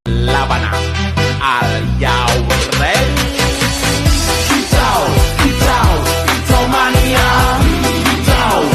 Labana, are you ready? Kicau, kicau, kicau mania. Kicau.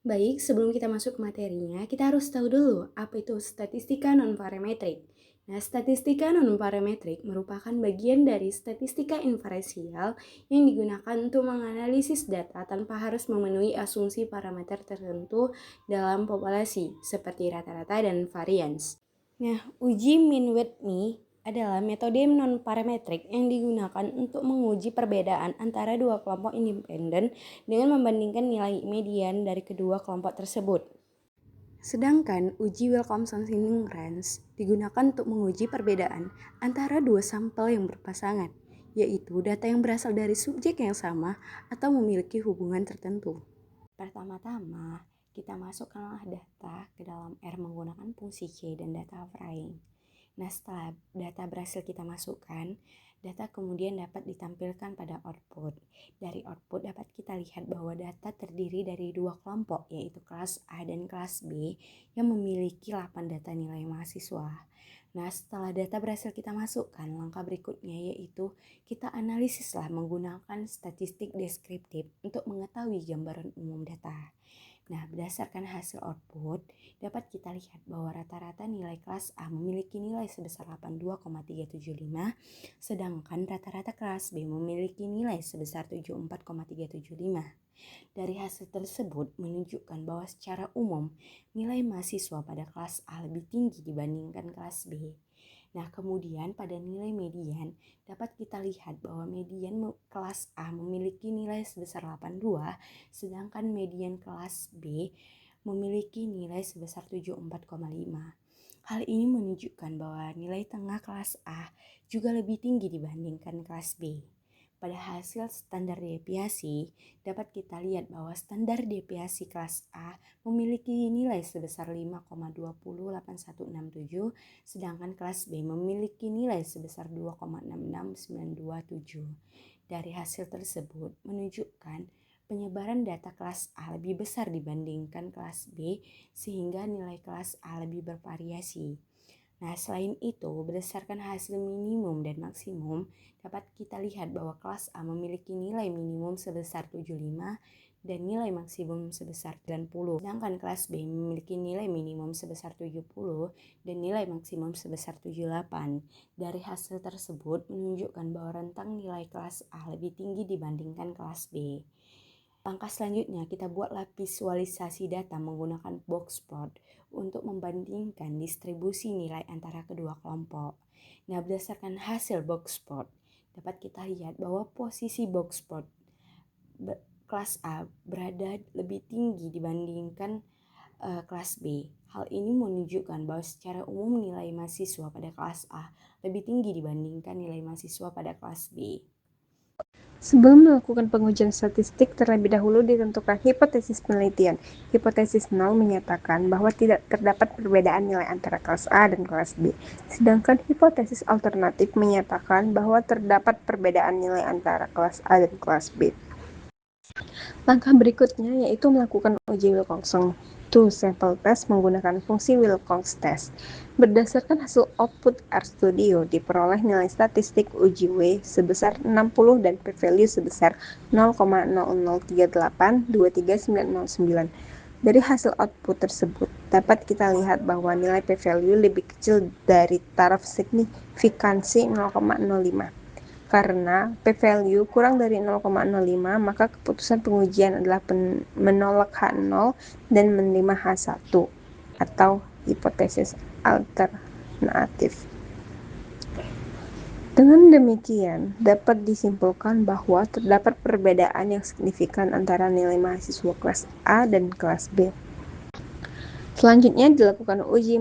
Baik, sebelum kita masuk ke materinya, kita harus tahu dulu apa itu statistika non-parametrik. Nah, statistika non-parametrik merupakan bagian dari statistika inferensial yang digunakan untuk menganalisis data tanpa harus memenuhi asumsi parameter tertentu dalam populasi, seperti rata-rata dan varians. Nah, uji mean with me adalah metode non-parametrik yang digunakan untuk menguji perbedaan antara dua kelompok independen dengan membandingkan nilai median dari kedua kelompok tersebut. Sedangkan uji Wilcoxon-Sinding range digunakan untuk menguji perbedaan antara dua sampel yang berpasangan, yaitu data yang berasal dari subjek yang sama atau memiliki hubungan tertentu. Pertama-tama, kita masukkanlah data ke dalam R menggunakan fungsi C dan data frame. Nah, setelah data berhasil kita masukkan, data kemudian dapat ditampilkan pada output. Dari output dapat kita lihat bahwa data terdiri dari dua kelompok, yaitu kelas A dan kelas B, yang memiliki 8 data nilai mahasiswa. Nah, setelah data berhasil kita masukkan, langkah berikutnya yaitu kita analisislah menggunakan statistik deskriptif untuk mengetahui gambaran umum data. Nah, berdasarkan hasil output, dapat kita lihat bahwa rata-rata nilai kelas A memiliki nilai sebesar 82,375, sedangkan rata-rata kelas B memiliki nilai sebesar 74,375. Dari hasil tersebut menunjukkan bahwa secara umum, nilai mahasiswa pada kelas A lebih tinggi dibandingkan kelas B. Nah, kemudian pada nilai median dapat kita lihat bahwa median kelas A memiliki nilai sebesar 82, sedangkan median kelas B memiliki nilai sebesar 74,5. Hal ini menunjukkan bahwa nilai tengah kelas A juga lebih tinggi dibandingkan kelas B. Pada hasil standar deviasi, dapat kita lihat bahwa standar deviasi kelas A memiliki nilai sebesar 5,208167, sedangkan kelas B memiliki nilai sebesar 2,66927. Dari hasil tersebut menunjukkan penyebaran data kelas A lebih besar dibandingkan kelas B, sehingga nilai kelas A lebih bervariasi. Nah, selain itu, berdasarkan hasil minimum dan maksimum, dapat kita lihat bahwa kelas A memiliki nilai minimum sebesar 75 dan nilai maksimum sebesar 90, sedangkan kelas B memiliki nilai minimum sebesar 70 dan nilai maksimum sebesar 78. Dari hasil tersebut menunjukkan bahwa rentang nilai kelas A lebih tinggi dibandingkan kelas B. Langkah selanjutnya, kita buatlah visualisasi data menggunakan box plot untuk membandingkan distribusi nilai antara kedua kelompok. Nah, berdasarkan hasil box plot, dapat kita lihat bahwa posisi box plot kelas A berada lebih tinggi dibandingkan kelas B. Hal ini menunjukkan bahwa secara umum nilai mahasiswa pada kelas A lebih tinggi dibandingkan nilai mahasiswa pada kelas B. Sebelum melakukan pengujian statistik, terlebih dahulu ditentukan hipotesis penelitian. Hipotesis 0 menyatakan bahwa tidak terdapat perbedaan nilai antara kelas A dan kelas B. Sedangkan hipotesis alternatif menyatakan bahwa terdapat perbedaan nilai antara kelas A dan kelas B. Langkah berikutnya yaitu melakukan uji Wilcoxon two-sample test menggunakan fungsi Wilcox test. Berdasarkan hasil output RStudio, diperoleh nilai statistik uji W sebesar 60 dan p-value sebesar 0,003823909. Dari hasil output tersebut, dapat kita lihat bahwa nilai p-value lebih kecil dari taraf signifikansi 0,05. Karena p-value kurang dari 0,05, maka keputusan pengujian adalah menolak H0 dan menerima H1 atau hipotesis alternatif. Dengan demikian, dapat disimpulkan bahwa terdapat perbedaan yang signifikan antara nilai mahasiswa kelas A dan kelas B. Selanjutnya dilakukan uji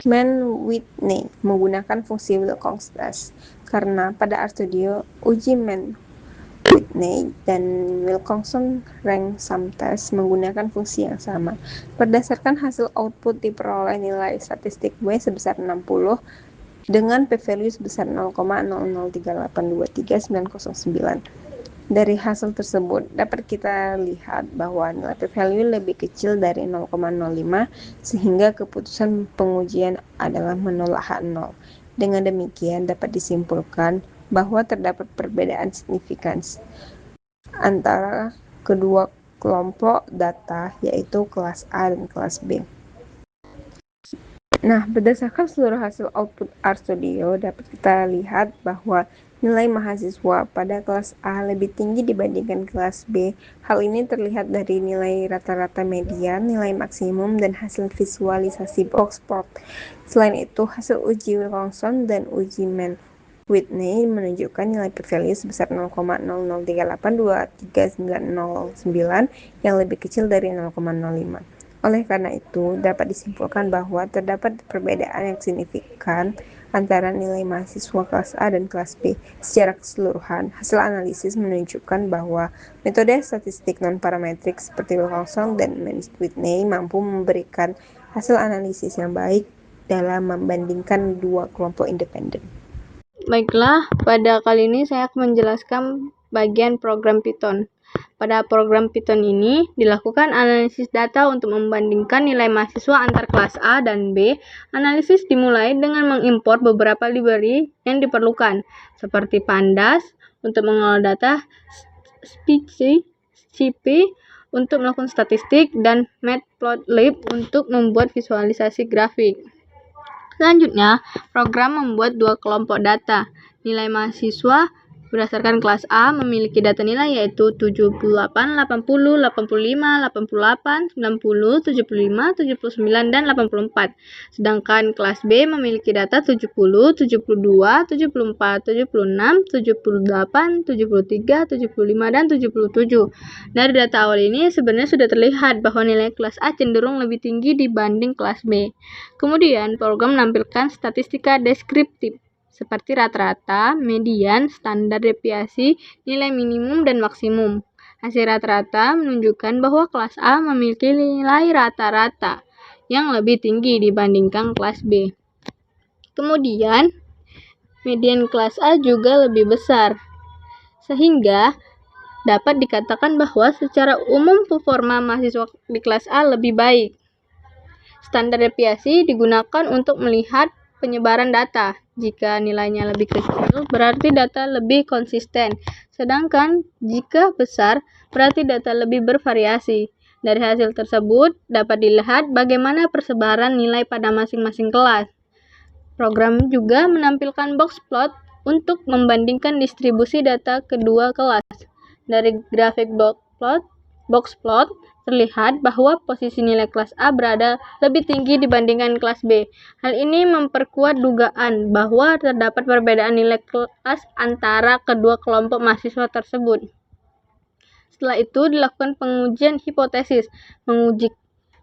Mann-Whitney menggunakan fungsi Wilcox-Base karena pada RStudio uji Mann-Whitney dan Wilcoxon-Rank-Sum test menggunakan fungsi yang sama. Berdasarkan hasil output diperoleh nilai statistik W sebesar 60 dengan p-value sebesar 0,003823909. Dari hasil tersebut dapat kita lihat bahwa nilai p-value lebih kecil dari 0,05 sehingga keputusan pengujian adalah menolak H0. Dengan demikian dapat disimpulkan bahwa terdapat perbedaan signifikan antara kedua kelompok data yaitu kelas A dan kelas B. Nah, berdasarkan seluruh hasil output RStudio dapat kita lihat bahwa nilai mahasiswa pada kelas A lebih tinggi dibandingkan kelas B. Hal ini terlihat dari nilai rata-rata median, nilai maksimum, dan hasil visualisasi box plot. Selain itu, hasil uji Wilcoxon dan uji Mann-Whitney menunjukkan nilai p-value sebesar 0,008233909 yang lebih kecil dari 0,05. Oleh karena itu, dapat disimpulkan bahwa terdapat perbedaan yang signifikan antara nilai mahasiswa kelas A dan kelas B. Secara keseluruhan, hasil analisis menunjukkan bahwa metode statistik non-parametrik seperti Wilcoxon dan Mann-Whitney mampu memberikan hasil analisis yang baik dalam membandingkan dua kelompok independen. Baiklah, pada kali ini saya akan menjelaskan bagian program Python. Pada program Python ini dilakukan analisis data untuk membandingkan nilai mahasiswa antar kelas A dan B. Analisis dimulai dengan mengimpor beberapa library yang diperlukan, seperti Pandas untuk mengolah data, SciPy untuk melakukan statistik, dan Matplotlib untuk membuat visualisasi grafik. Selanjutnya, program membuat dua kelompok data. Nilai mahasiswa berdasarkan kelas A memiliki data nilai yaitu 78, 80, 85, 88, 90, 75, 79, dan 84. Sedangkan kelas B memiliki data 70, 72, 74, 76, 78, 73, 75, dan 77. Dari data awal ini sebenarnya sudah terlihat bahwa nilai kelas A cenderung lebih tinggi dibanding kelas B. Kemudian program menampilkan statistika deskriptif seperti rata-rata, median, standar deviasi, nilai minimum, dan maksimum. Hasil rata-rata menunjukkan bahwa kelas A memiliki nilai rata-rata yang lebih tinggi dibandingkan kelas B. Kemudian, median kelas A juga lebih besar, sehingga dapat dikatakan bahwa secara umum performa mahasiswa di kelas A lebih baik. Standar deviasi digunakan untuk melihat penyebaran data. Jika nilainya lebih kecil, berarti data lebih konsisten. Sedangkan jika besar, berarti data lebih bervariasi. Dari hasil tersebut, dapat dilihat bagaimana persebaran nilai pada masing-masing kelas. Program juga menampilkan box plot untuk membandingkan distribusi data kedua kelas. Dari grafik box plot, terlihat bahwa posisi nilai kelas A berada lebih tinggi dibandingkan kelas B. Hal ini memperkuat dugaan bahwa terdapat perbedaan nilai kelas antara kedua kelompok mahasiswa tersebut. Setelah itu dilakukan pengujian hipotesis,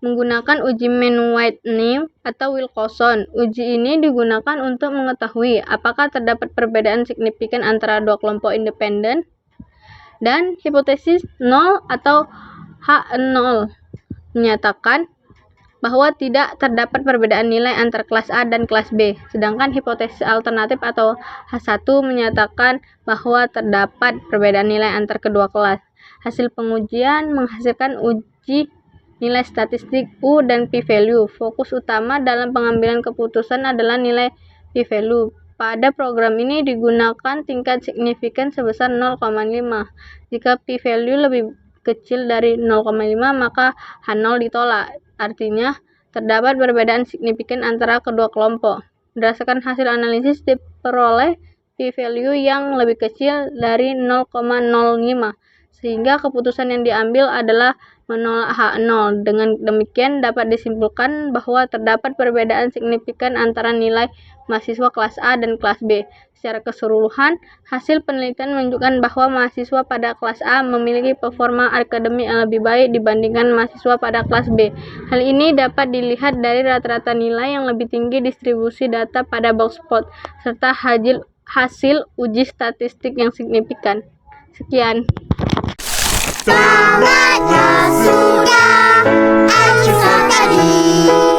menggunakan uji Mann-Whitney atau Wilcoxon. Uji ini digunakan untuk mengetahui apakah terdapat perbedaan signifikan antara dua kelompok independen, dan hipotesis 0 atau H0 menyatakan bahwa tidak terdapat perbedaan nilai antara kelas A dan kelas B, sedangkan hipotesis alternatif atau H1 menyatakan bahwa terdapat perbedaan nilai antar kedua kelas. Hasil pengujian menghasilkan uji nilai statistik U dan p-value. Fokus utama dalam pengambilan keputusan adalah nilai p-value. Pada program ini digunakan tingkat signifikan sebesar 0,5. Jika p-value lebih kecil dari 0,5 maka H0 ditolak. Artinya terdapat perbedaan signifikan antara kedua kelompok. Berdasarkan hasil analisis diperoleh p-value yang lebih kecil dari 0,05 sehingga keputusan yang diambil adalah menolak H0. Dengan demikian dapat disimpulkan bahwa terdapat perbedaan signifikan antara nilai mahasiswa kelas A dan kelas B. Secara keseluruhan, hasil penelitian menunjukkan bahwa mahasiswa pada kelas A memiliki performa akademik yang lebih baik dibandingkan mahasiswa pada kelas B. Hal ini dapat dilihat dari rata-rata nilai yang lebih tinggi, distribusi data pada box plot, serta hasil uji statistik yang signifikan. Sekian. Tamatnya sudah acuh tadi.